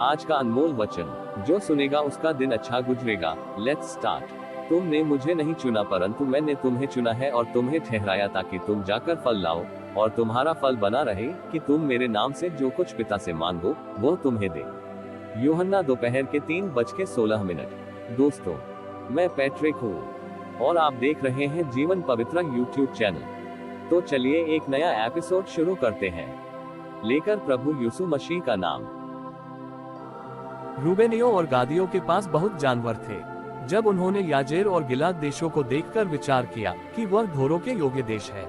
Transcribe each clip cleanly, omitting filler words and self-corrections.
आज का अनमोल वचन, जो सुनेगा उसका दिन अच्छा गुजरेगा। Let's start. तुमने मुझे नहीं चुना परंतु मैंने तुम्हें चुना है और तुम्हें ठहराया ताकि तुम जाकर फल लाओ और तुम्हारा फल बना रहे, कि तुम मेरे नाम से जो कुछ पिता से मांगो वो तुम्हें दे। यूहन्ना दोपहर के 3:16। दोस्तों, मैं पैट्रिक हूँ और आप देख रहे हैं जीवन पवित्र यूट्यूब चैनल। तो चलिए एक नया एपिसोड शुरू करते हैं, लेकर प्रभु यीशु मसीह का नाम। रूबेनियों और गादियों के पास बहुत जानवर थे। जब उन्होंने याजेर और गिलाद देशों को देखकर विचार किया कि वह ढोरों के योग्य देश है,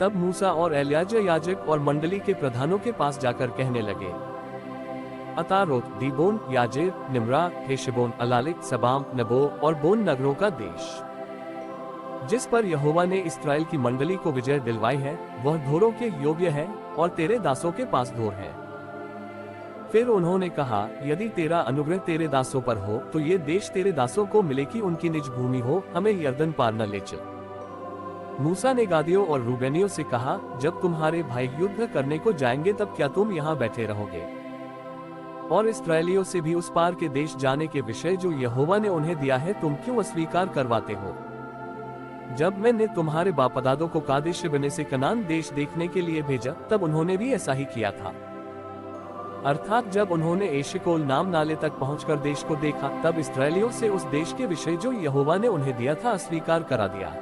तब मूसा और एलियाजर याजक और मंडली के प्रधानों के पास जाकर कहने लगे, अतारोत, दीबोन, याजेर, निम्रा, हेशबोन, अलालिक, सबाम, नबो और बोन नगरों का देश, जिस पर यहोवा ने इस्राएल की मंडली को विजय दिलवाई है, वह ढोरों के योग्य है और तेरे दासों के पास ढोर है। फिर उन्होंने कहा, यदि तेरा अनुग्रह तेरे दासों पर हो तो ये देश तेरे दासों को मिले कि उनकी निज भूमि हो, हमें यरदन पार न ले चल। मूसा ने गादियों और रूबेनियों से कहा, जब तुम्हारे भाई युद्ध करने को जाएंगे तब क्या तुम यहाँ बैठे रहोगे? और इस्राएलियों से भी उस पार के देश जाने के विषय जो यहोवा ने उन्हें दिया है तुम क्यों अस्वीकार करवाते हो? जब मैंने तुम्हारे बापदादों को कादेश बने से कनान देश देखने के लिए भेजा तब उन्होंने भी ऐसा ही किया था। अर्थात जब उन्होंने एशिकोल नाम नाले तक पहुंचकर देश को देखा तब इस्राएलियों से उस देश के विषय जो यहोवा ने उन्हें दिया था अस्वीकार करा दिया।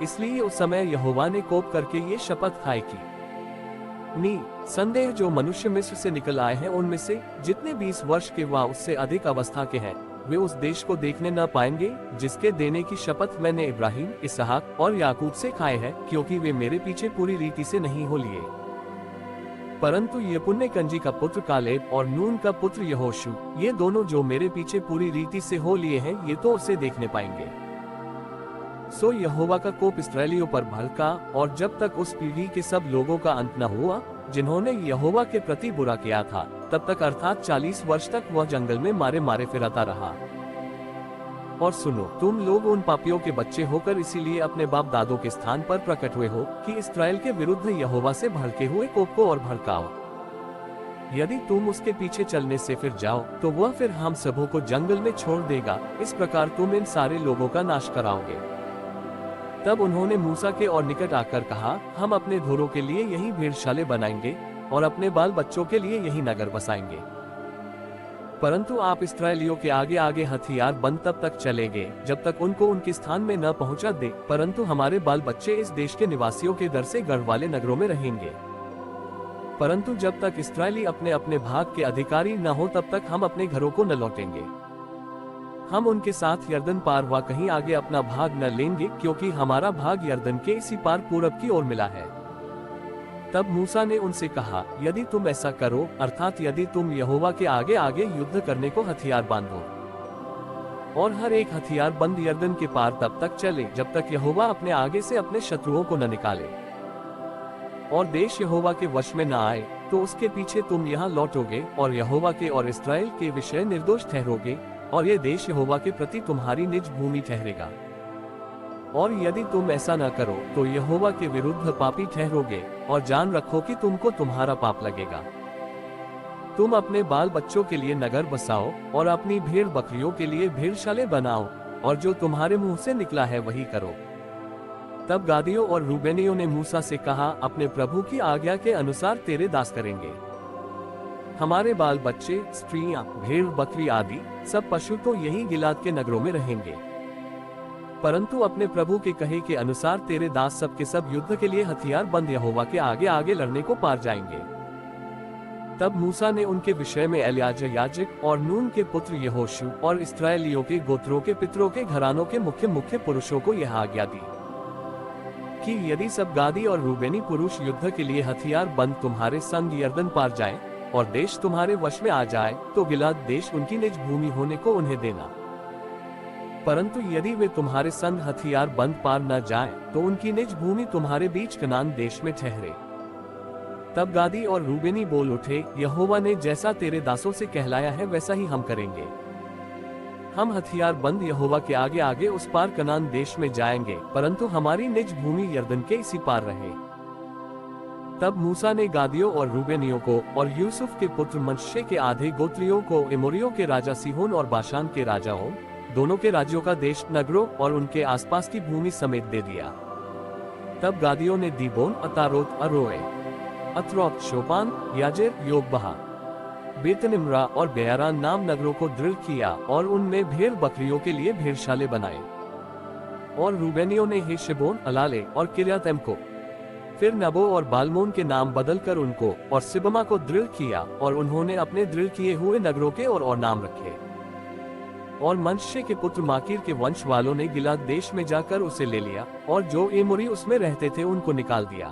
इसलिए उस समय यहोवा ने कोप करके ये शपथ खाई कि संदेह जो मनुष्य मिस्र से निकल आए हैं उनमें से जितने 20 वर्ष के व उससे अधिक अवस्था के हैं वे उस देश को देखने न पाएंगे, जिसके देने की शपथ मैंने इब्राहिम, इसहाक और याकूब से खाए है, क्योंकि वे मेरे पीछे पूरी रीति से नहीं हो लिए। परंतु यपुन्ने कंजी का पुत्र कालेब और नून का पुत्र यहोशू, ये दोनों जो मेरे पीछे पूरी रीति से हो लिए हैं, ये तो उसे देखने पाएंगे। सो यहोवा का कोप इस्राएलियों पर भड़का, और जब तक उस पीढ़ी के सब लोगों का अंत न हुआ जिन्होंने यहोवा के प्रति बुरा किया था, तब तक अर्थात 40 वर्ष तक वह जंगल में मारे मारे फिरता रहा। और सुनो, तुम लोग उन पापियों के बच्चे होकर इसीलिए अपने बाप दादों के स्थान पर प्रकट हुए हो कि इस्राएल के विरुद्ध यहोवा से भड़के हुए कोप को और भड़काओ। यदि तुम उसके पीछे चलने से फिर जाओ तो वह फिर हम सबों को जंगल में छोड़ देगा, इस प्रकार तुम इन सारे लोगों का नाश कराओगे। तब उन्होंने मूसा के और निकट आकर कहा, हम अपने ढोरों के लिए यही भेड़शाले बनाएंगे और अपने बाल बच्चों के लिए यही नगर बसाएंगे। परंतु आप इस्राएलियों के आगे आगे हथियार बंद तब तक चलेंगे जब तक उनको उनके स्थान में न पहुंचा दे, परंतु हमारे बाल बच्चे इस देश के निवासियों के डर से गढ़ वाले नगरों में रहेंगे। परंतु जब तक इस्राएली अपने अपने भाग के अधिकारी न हो तब तक हम अपने घरों को न लौटेंगे। हम उनके साथ यरदन पार व कहीं आगे अपना भाग न लेंगे, क्योंकि हमारा भाग यरदन के इसी पार पूरब की ओर मिला है। तब मूसा ने उनसे कहा, यदि तुम ऐसा करो, अर्थात यदि तुम यहोवा के आगे आगे युद्ध करने को हथियार बांधो और हर एक हथियार बंद यरदन के पार तब तक चले जब तक यहोवा अपने आगे से अपने शत्रुओं को न निकाले और देश यहोवा के वश में न आए, तो उसके पीछे तुम यहाँ लौटोगे और यहोवा के और इस्राएल के विषय निर्दोष ठहरोगे, और ये देश यहोवा के प्रति तुम्हारी निज भूमि ठहरेगा। और यदि तुम ऐसा न करो तो यहोवा के विरुद्ध पापी ठहरोगे, और जान रखो कि तुमको तुम्हारा पाप लगेगा। तुम अपने बाल बच्चों के लिए नगर बसाओ और अपनी भेड़ बकरियों के लिए भेड़शाले बनाओ, और जो तुम्हारे मुंह से निकला है वही करो। तब गादियों और रूबेनियों ने मूसा से कहा, अपने प्रभु की आज्ञा के अनुसार तेरे दास करेंगे। हमारे बाल बच्चे, स्त्रियां, भेड़ बकरी आदि सब पशु तो यही गिलाद के नगरों में रहेंगे, परंतु अपने प्रभु के कहे के अनुसार तेरे दास सब के सब युद्ध के लिए हथियार बंद यहोवा के आगे आगे लड़ने को पार जाएंगे। तब मूसा ने उनके विषय में एलियाजर याजक और नून के पुत्र यहोशू और इस्राएलियों के गोत्रों के पितरों के घरानों के मुख्य मुख्य पुरुषों को यह आज्ञा दी कि यदि सब गादी और रूबेनी पुरुष युद्ध के लिए हथियार बंद तुम्हारे संग यरदन पार जाए और देश तुम्हारे वश में आ जाए, तो गिलाद देश उनकी निज भूमि होने को उन्हें देना। परंतु यदि वे तुम्हारे संग हथियार बंद पार न जाएं, तो उनकी निज भूमि तुम्हारे बीच कनान देश में ठहरे। तब गादी और रूबेनी बोल उठे, यहोवा ने जैसा तेरे दासों से कहलाया है वैसा ही हम करेंगे। हम हथियार बंद यहोवा के आगे आगे उस पार कनान देश में जाएंगे, परंतु हमारी निज भूमि यरदन के इसी पार रहे। तब मूसा ने गादियों और रूबेनियों को और यूसुफ के पुत्र मनश्शे के आधे गोत्रियों को एमोरियों के राजा सिहोन और बाशान के राजा ओग दोनों के राज्यों का देश, नगरों और उनके आसपास की भूमि समेत दे दिया। तब गादियों ने दीबोन, अतारोत, अरोए, अत्रोत, शोपान, याजेर, योगबहा, बेतनिम्रा और बेयारान नाम नगरों को दृढ़ किया और उनमें भेड़ बकरियों के लिए भेड़शाले बनाए। और रूबेनियों ने हेशबोन, अलाले और किर्यातैम को, फिर नबो और बालमोन के नाम बदलकर उनको और सिबमा को दृढ़ किया, और उन्होंने अपने दृढ़ किए हुए नगरों के और नाम रखे। और मनश्शे के पुत्र माकीर के वंश वालों ने गिलाद देश में जाकर उसे ले लिया, और जो एमोरी उसमें रहते थे उनको निकाल दिया।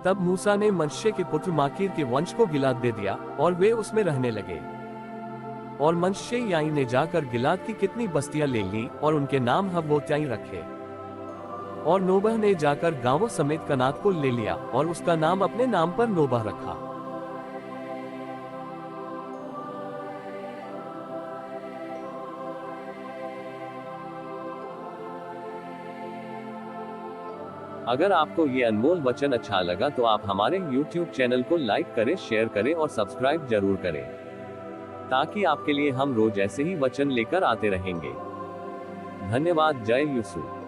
तब मूसा ने मनश्शे के पुत्र माकीर के वंश को गिलाद दे दिया, और वे उसमें रहने लगे। और मनश्शे याई ने जाकर गिलाद की कितनी बस्तियां ले ली और उनके नाम हव्वोत्याई रखे। और नोबह ने जाकर गांवों समेत कनात को ले लिया और उसका नाम अपने नाम पर नोबह रखा। अगर आपको ये अनमोल वचन अच्छा लगा तो आप हमारे YouTube चैनल को लाइक करें, शेयर करें और सब्सक्राइब जरूर करें, ताकि आपके लिए हम रोज ऐसे ही वचन लेकर आते रहेंगे। धन्यवाद। जय यीशु।